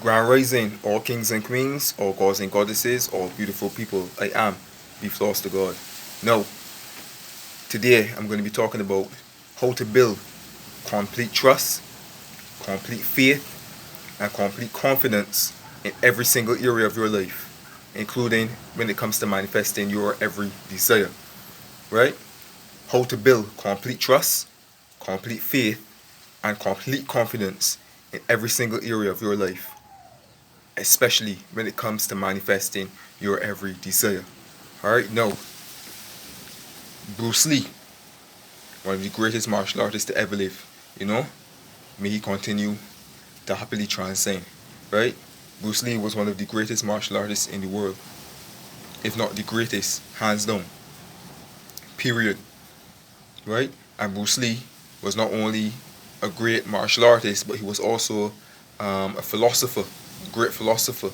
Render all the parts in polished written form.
Grand Rising, all kings and queens, all gods and goddesses, all beautiful people. I am. Be floss to God. Now, today I'm going to be talking about how to build complete trust, complete faith, and complete confidence in every single area of your life, including when it comes to manifesting your every desire. Right? How to build complete trust, complete faith, and complete confidence in every single area of your life, especially when it comes to manifesting your every desire. Alright, now, Bruce Lee, one of the greatest martial artists to ever live, may he continue to happily transcend, right? Bruce Lee was one of the greatest martial artists in the world, if not the greatest, hands down, period, right? And Bruce Lee was not only a great martial artist, but he was also a philosopher, great philosopher,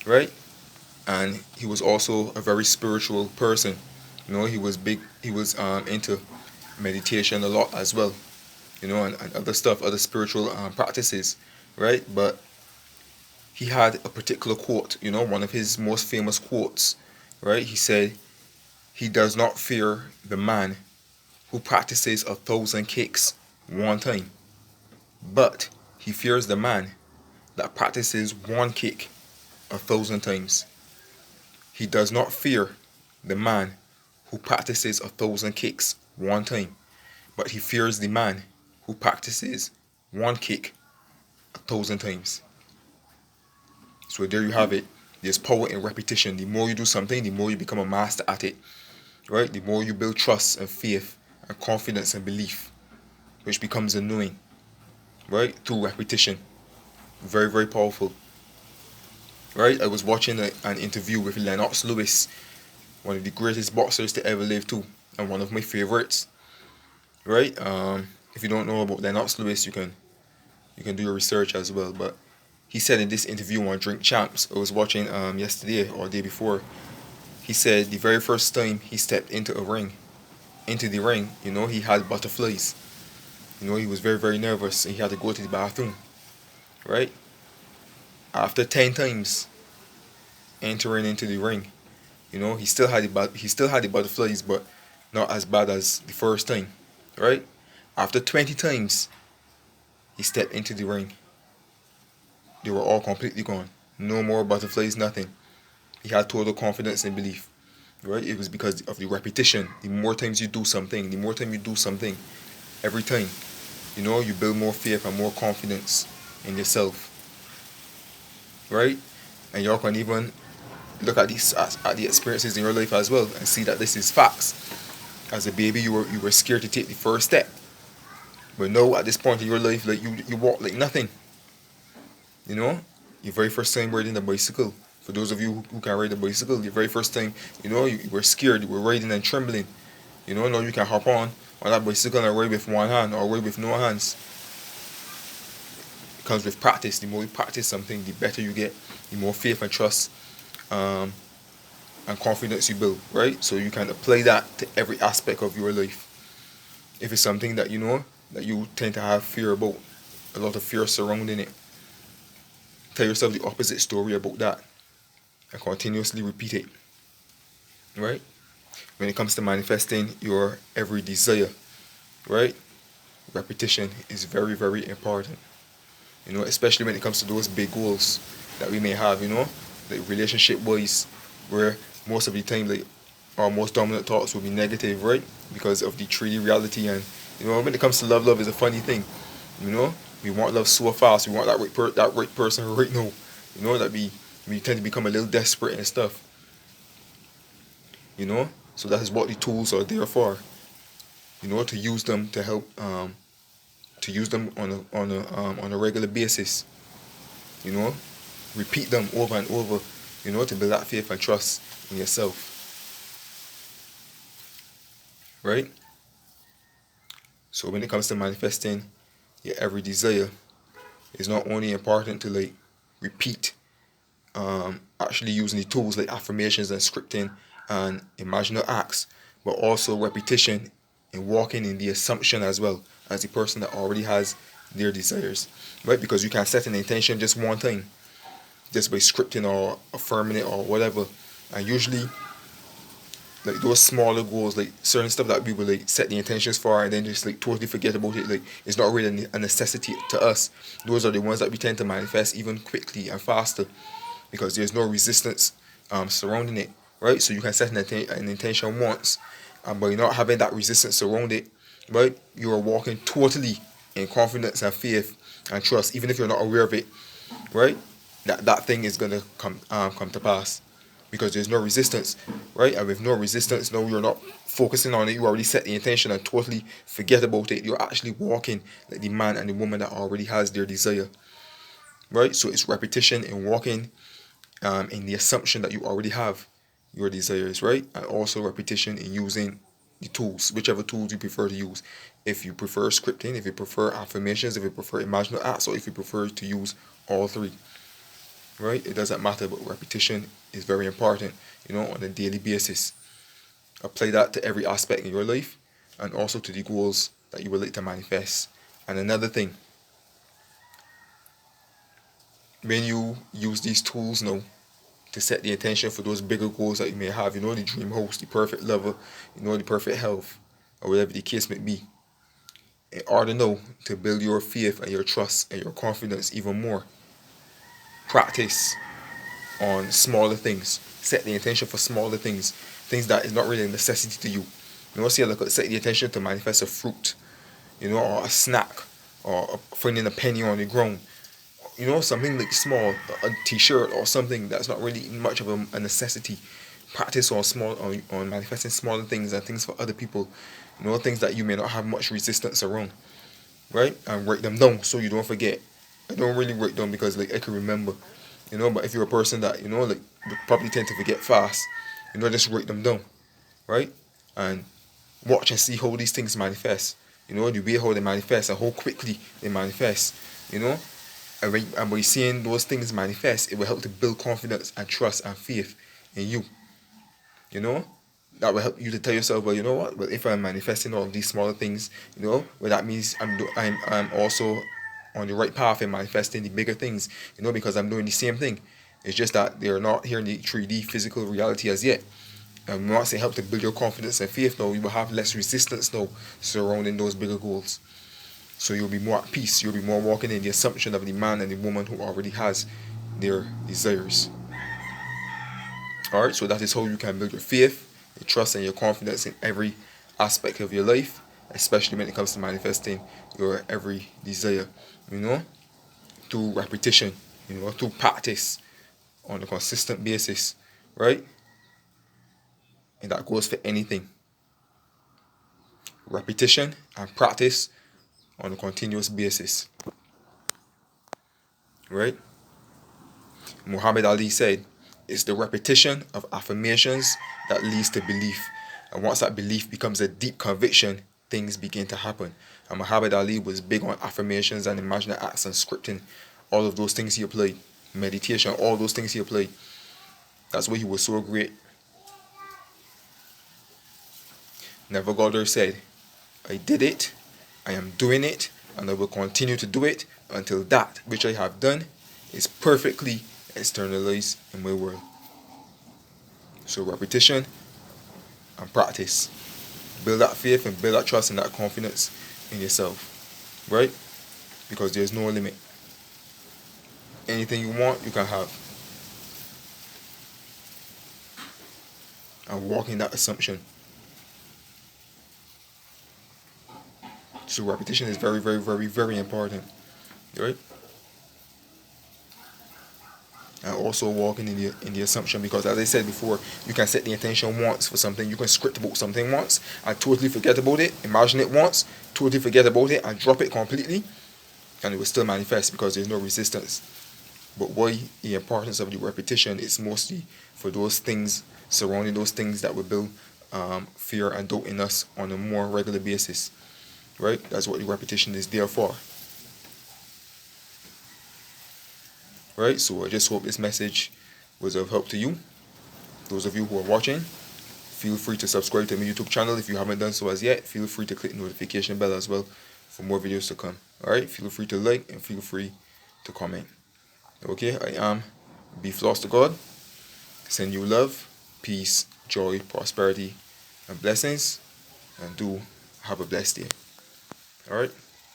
right? And he was also a very spiritual person. He was big. He was into meditation a lot as well. And other stuff, other spiritual practices, right? But he had a particular quote. One of his most famous quotes, right? He said, "He does not fear the man who practices 1,000 kicks one time, but he fears the man that practices one kick 1,000 times." He does not fear the man who practices 1,000 kicks one time, but he fears the man who practices one kick 1,000 times. So there you have it. There's power in repetition. The more you do something, the more you become a master at it. Right? The more you build trust and faith and confidence and belief, which becomes a knowing. Right? Through repetition. Very, very powerful. Right? I was watching an interview with Lennox Lewis, one of the greatest boxers to ever live too, and one of my favorites. Right? If you don't know about Lennox Lewis, you can do your research as well. But he said in this interview on Drink Champs, I was watching yesterday or the day before, he said the very first time he stepped into the ring, he had butterflies. He was very, very nervous and he had to go to the bathroom. Right? After 10 times entering into the ring, he still had the butterflies, but not as bad as the first time. Right? After 20 times he stepped into the ring, they were all completely gone. No more butterflies, nothing. He had total confidence and belief. Right? It was because of the repetition. The more times you do something, every time, you build more faith and more confidence in yourself. Right? And y'all can even look at these at the experiences in your life as well and see that this is facts. As a baby, you were scared to take the first step, but now at this point in your life, like you walk like nothing. Your very first time riding a bicycle. For those of you who can ride a bicycle, your very first time, you were scared, you were riding and trembling. Now you can hop on that bicycle and ride with one hand or ride with no hands. It comes with practice. The more you practice something, the better you get, the more faith and trust and confidence you build, right? So you can apply that to every aspect of your life. If it's something that that you tend to have fear about, a lot of fear surrounding it, tell yourself the opposite story about that and continuously repeat it, right? When it comes to manifesting your every desire, right? Repetition is very, very important, especially when it comes to those big goals that we may have, like relationship wise, where most of the time, like, our most dominant thoughts will be negative, right? Because of the 3D reality. And when it comes to love is a funny thing. We want love so fast. We want that right person right now. That we tend to become a little desperate and stuff. So that is what the tools are there for. To use them to help. To use them on a regular basis. Repeat them over and over. To build that faith and trust in yourself. Right? So when it comes to manifesting your every desire, it's not only important to like repeat, actually using the tools like affirmations and scripting and imaginal acts, but also repetition and walking in the assumption as well as the person that already has their desires, right? Because you can set an intention just one time, just by scripting or affirming it or whatever. And usually, like those smaller goals, like certain stuff that we would like set the intentions for and then just like totally forget about it, like it's not really a necessity to us. Those are the ones that we tend to manifest even quickly and faster because there's no resistance surrounding it, right? So you can set an intention once, and by not having that resistance around it, right, you are walking totally in confidence and faith and trust, even if you're not aware of it, right? That thing is gonna come to pass because there's no resistance, right? And with no resistance, no, you're not focusing on it. You already set the intention and totally forget about it. You're actually walking like the man and the woman that already has their desire, right? So it's repetition and walking in the assumption that you already have your desires, right? And also repetition in using the tools, whichever tools you prefer to use. If you prefer scripting, if you prefer affirmations, if you prefer imaginal acts, or if you prefer to use all three, right? It doesn't matter, but repetition is very important, on a daily basis. Apply that to every aspect in your life and also to the goals that you would like to manifest. And another thing, when you use these tools now to set the intention for those bigger goals that you may have, the dream house, the perfect lover, the perfect health, or whatever the case may be, in order now to build your faith and your trust and your confidence even more, practice on smaller things. Set the intention for smaller things that is not really a necessity to you. Say like set the intention to manifest a fruit, or a snack, or finding a penny on the ground. Something like small, a t-shirt or something that's not really much of a necessity. Practice on manifesting smaller things and things for other people. Things that you may not have much resistance around, right? And write them down so you don't forget. I don't really write down because like I can remember, but if you're a person that like you probably tend to forget fast, just write them down, right? And watch and see how these things manifest. The way how they manifest and how quickly they manifest. And by seeing those things manifest, it will help to build confidence and trust and faith in you. That will help you to tell yourself, well, you know what? Well, if I'm manifesting all of these smaller things, well, that means I'm also on the right path in manifesting the bigger things. Because I'm doing the same thing. It's just that they're not here in the 3D physical reality as yet. And once it helps to build your confidence and faith, now you will have less resistance now surrounding those bigger goals. So you'll be more at peace. You'll be more walking in the assumption of the man and the woman who already has their desires. Alright, so that is how you can build your faith, your trust, and your confidence in every aspect of your life, especially when it comes to manifesting your every desire, through repetition, through practice on a consistent basis, right? And that goes for anything. Repetition and practice on a continuous basis, right? Muhammad Ali said, it's the repetition of affirmations that leads to belief. And once that belief becomes a deep conviction, things begin to happen. And Muhammad Ali was big on affirmations and imaginary acts and scripting. All of those things he applied. Meditation, all those things he applied. That's why he was so great. Neville Goddard said, I did it, I am doing it, and I will continue to do it until that which I have done is perfectly externalized in my world. So repetition and practice. Build that faith and build that trust and that confidence in yourself. Right? Because there's no limit. Anything you want, you can have. And walk in that assumption. So repetition is very, very, very, very important. Right? And also walking in the assumption, because as I said before, you can set the intention once for something, you can script about something once and totally forget about it, imagine it once, totally forget about it and drop it completely, and it will still manifest because there's no resistance. But why the importance of the repetition is mostly for those things surrounding those things that will build fear and doubt in us on a more regular basis, right? That's what the repetition is there for. Right, so I just hope this message was of help to you. Those of you who are watching, feel free to subscribe to my YouTube channel if you haven't done so as yet. Feel free to click the notification bell as well for more videos to come. Alright, feel free to like and feel free to comment. Okay, I am Beef Lost to God. Send you love, peace, joy, prosperity, and blessings. And do have a blessed day. Alright,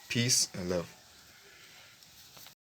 peace and love.